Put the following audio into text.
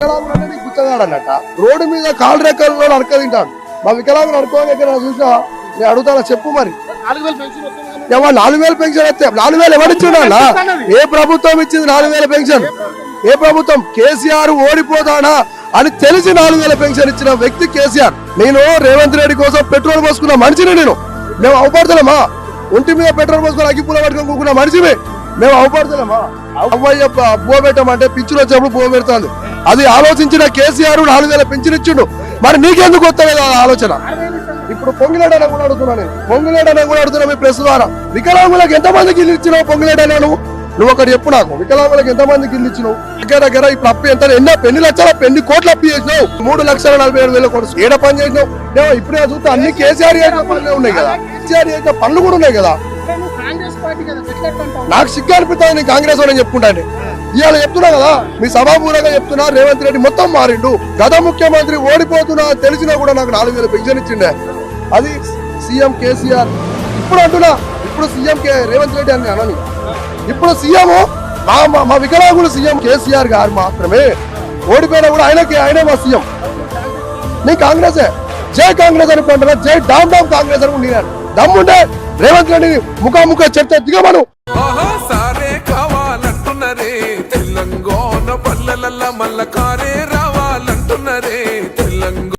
గుచ్చగాడన్నట road మీద కాలు రెక్కల్లో అడక తింటాడు. మా వికలాంగులు అడుకోగా చూసినా నేను అడుగుతాను చెప్పు మరి 4,000 పెన్షన్ వస్తే 4,000 ఎవరిచ్చిండా? ఏ ప్రభుత్వం ఇచ్చింది 4,000 పెన్షన్? ఏ ప్రభుత్వం? కేసీఆర్ ఓడిపోతాడా అని తెలిసి 4,000 పెన్షన్ ఇచ్చిన వ్యక్తి కేసీఆర్. నేను రేవంత్ రెడ్డి కోసం పెట్రోల్ పోసుకున్న మనిషిని. మేము అవపడతలేమా? ఒంటి మీద పెట్రోల్ పోసుకుని అగ్గిపుల్ల పట్టుకొని కూకున్న మనిషిని మేము అవపడతలేమా? అవ్వయ్య బో పెట్టమంటే పిచ్చులు వచ్చినప్పుడు బో పెడతాను. అది ఆలోచించిన కేసీఆర్ 4,000 పెన్షన్ ఇచ్చిండు. మరి నీకెందుకు వస్తలేదు ఆలోచన? ఇప్పుడు పొంగిలేడనే కూడా అడుగుతున్నా నేను. పొంగిలేడనే కూడా అడుగుతున్నా మీ ప్రెస్ ద్వారా. వికలాంగులకు ఎంతమందికి ఇల్లు ఇచ్చినావు? పొంగిలేడనే నువ్వు ఒకటి చెప్పు నాకు. వికలాంగులకు ఎంతమందికి ఇల్లు ఇచ్చినావు? దగ్గర ఇప్పుడు అప్పు ఎంత? ఎన్ని లక్షల ఎన్ని కోట్ల అప్పు చేసినావు? 3,47,000 కోట్లు ఏడ పని చేసినావు? ఇప్పుడే చూస్తే అన్ని కేసీఆర్ చేసిన పనులే ఉన్నాయి కదా. కేసీఆర్ చేసిన పనులు కూడా ఉన్నాయి కదా. నాకు సిగ్గు అనిపిస్తుంది నేను కాంగ్రెస్ అని చెప్పుకుంటాను. ఇవాళ చెప్తున్నా కదా, మీ సభాపూర్వకంగా చెప్తున్నా, రేవంత్ రెడ్డి మొత్తం మారిండు. గత ముఖ్యమంత్రి ఓడిపోతున్నా తెలిసినా కూడా నాకు 4,000 పెన్షన్ ఇచ్చిండే. అది సీఎం కేసీఆర్. ఇప్పుడు అంటున్నా, ఇప్పుడు సీఎం రేవంత్ రెడ్డి అని అనని. ఇప్పుడు సీఎం మా వికలాంగులు సీఎం కేసీఆర్ గారు మాత్రమే. ఓడిపోయినా కూడా ఆయనే మా సీఎం. నీ కాంగ్రెసే. జై కాంగ్రెస్ అనుకుంటున్నా, జై డామ్ కాంగ్రెస్ అనుకుంటున్నాను. దమ్ముంటే రేవంత్ రెడ్డిని ముఖాముఖ చర్చ దిగమను. తెలంగాణ పల్లెల మల్లక